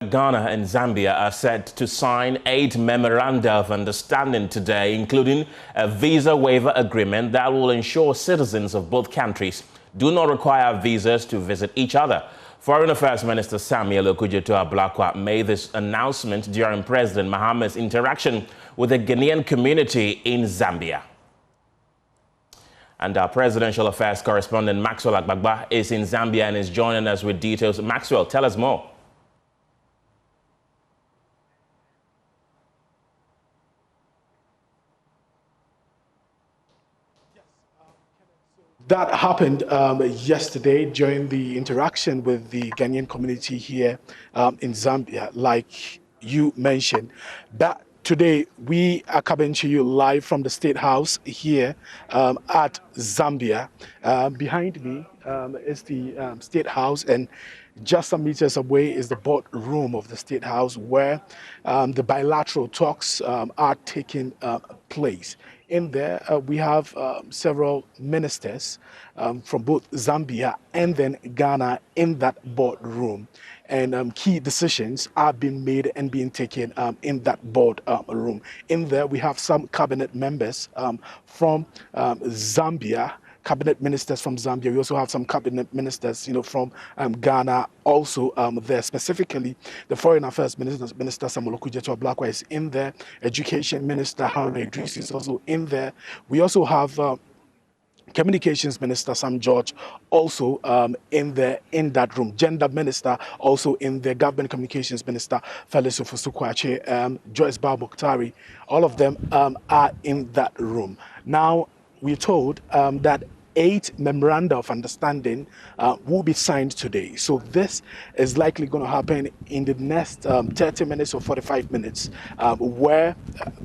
Ghana and Zambia are set to sign 8 memoranda of understanding today, including a visa waiver agreement that will ensure citizens of both countries do not require visas to visit each other. Foreign Affairs Minister Samuel Okudzeto-Ablakwa made this announcement during President Mahama's interaction with the Ghanaian community in Zambia. And our presidential affairs correspondent Maxwell Agbagba is in Zambia and is joining us with details. Maxwell, tell us more. That happened yesterday during the interaction with the Ghanaian community here in Zambia, like you mentioned. That today we are coming to you live from the State House here at Zambia. Behind me is the State House, and just some meters away is the boardroom of the State House, where the bilateral talks are taking place. In there, we have several ministers from both Zambia and then Ghana in that boardroom. And key decisions are being made and being taken in that boardroom. In there, we have some cabinet members from Zambia, cabinet ministers from Zambia. We also have some cabinet ministers, from Ghana also there. Specifically, the Foreign Affairs Minister Samuel Okudzeto-Ablakwa is in there. Education Minister Haruna Idris is also in there. We also have Communications Minister Sam George also in there in that room. Gender Minister also in there. Government Communications Minister Felix Ofosu-Kwakye, Joyce Bal-Mokhtari. All of them are in that room. Now, we're told that 8 memoranda of understanding will be signed today. So this is likely going to happen in the next 30 minutes or 45 minutes, where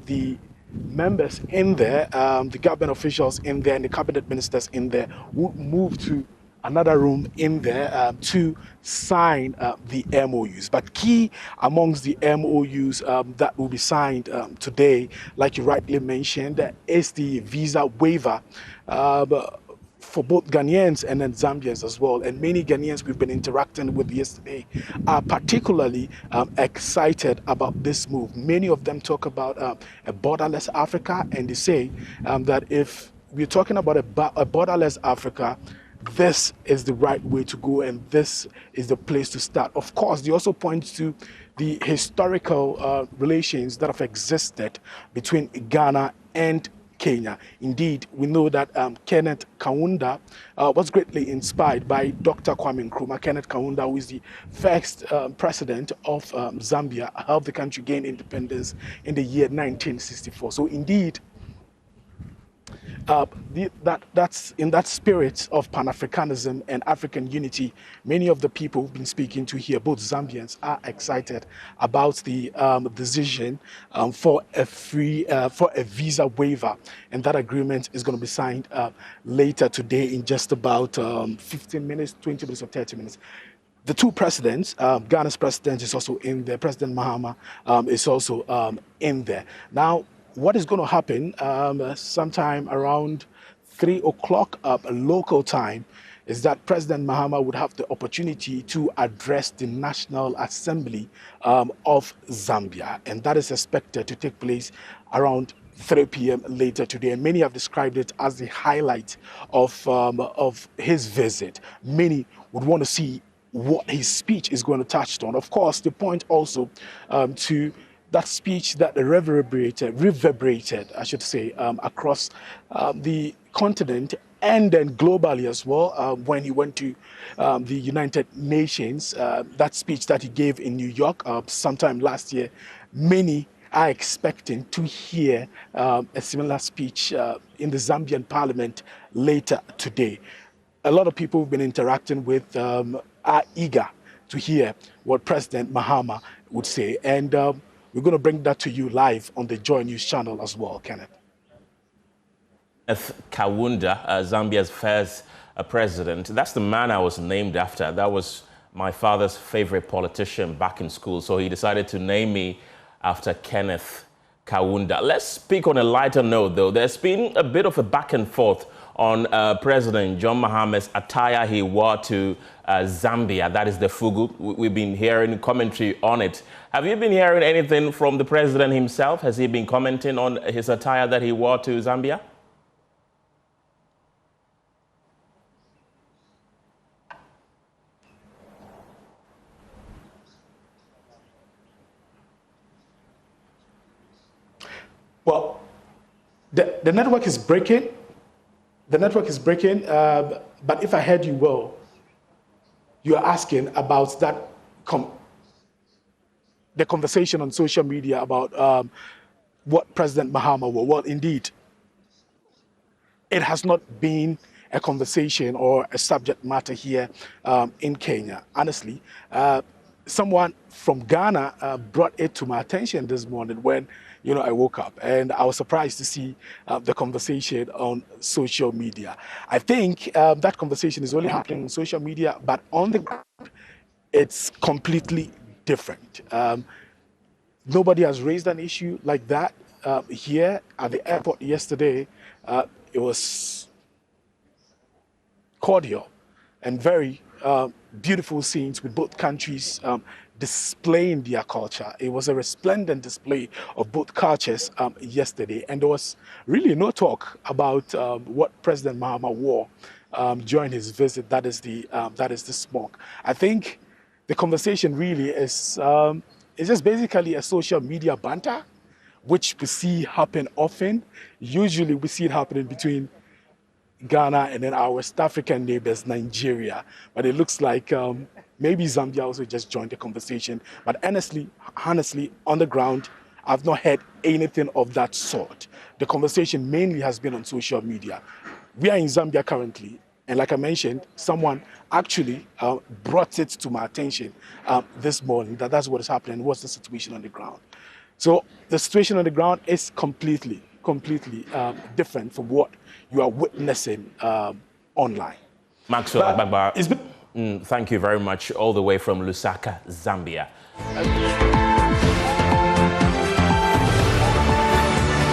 the members in there, the government officials in there, and the cabinet ministers in there will move to another room in there to sign the MOUs. But key amongst the MOUs that will be signed today, like you rightly mentioned, is the visa waiver for both Ghanaians and then Zambians as well. And many Ghanaians we've been interacting with yesterday are particularly excited about this move. Many of them talk about a borderless Africa, and they say that if we're talking about a borderless Africa, this is the right way to go, and this is the place to start. Of course, they also point to the historical relations that have existed between Ghana and Kenya. Indeed, we know that Kenneth Kaunda was greatly inspired by Dr. Kwame Nkrumah. Kenneth Kaunda, who is the first president of Zambia, helped the country gain independence in the year 1964. So indeed, that's in that spirit of Pan-Africanism and African unity. Many of the people we've been speaking to here, both Zambians, are excited about the decision for a visa waiver, and that agreement is going to be signed later today in just about 15 minutes, 20 minutes, or 30 minutes. The two presidents, Ghana's president is also in there. President Mahama is also in there. Now, what is going to happen sometime around 3 o'clock local time is that President Mahama would have the opportunity to address the National Assembly of Zambia. And that is expected to take place around 3 p.m. later today. And many have described it as the highlight of his visit. Many would want to see what his speech is going to touch on. Of course, the point also to that speech that reverberated, I should say, across the continent and then globally as well, when he went to the United Nations, that speech that he gave in New York sometime last year. Many are expecting to hear a similar speech in the Zambian parliament later today. A lot of people who've been interacting with are eager to hear what President Mahama would say. And we're going to bring that to you live on the Joy News channel as well, Kenneth. Kaunda, Zambia's first president, that's the man I was named after. That was my father's favorite politician back in school, so he decided to name me after Kenneth Kaunda. Let's speak on a lighter note, though. There's been a bit of a back and forth on President John Mahama's attire he wore to Zambia, that is the fugu. We've been hearing commentary on it. Have you been hearing anything from the president himself? Has he been commenting on his attire that he wore to Zambia? Well, the network is breaking. The network is breaking, but if I heard you well, you are asking about that the conversation on social media about what President Mahama wore. Well, indeed, it has not been a conversation or a subject matter here in Kenya. Honestly, someone from Ghana brought it to my attention this morning when I woke up, and I was surprised to see the conversation on social media. I think that conversation is only happening on social media, but on the ground, it's completely different. Nobody has raised an issue like that here at the airport yesterday. It was cordial and very beautiful scenes with both countries displaying their culture. It was a resplendent display of both cultures yesterday, and there was really no talk about what President Mahama wore during his visit. That is the smoke. I think the conversation really is just basically a social media banter, which we see happen often. Usually we see it happening between Ghana and then our West African neighbors, Nigeria. But it looks like maybe Zambia also just joined the conversation. But honestly, on the ground, I've not heard anything of that sort. The conversation mainly has been on social media. We are in Zambia currently, and like I mentioned, someone actually brought it to my attention this morning that's what is happening. What's the situation on the ground? So the situation on the ground is completely different from what you are witnessing online. Maxwell Agbagba, thank you very much, all the way from Lusaka, Zambia.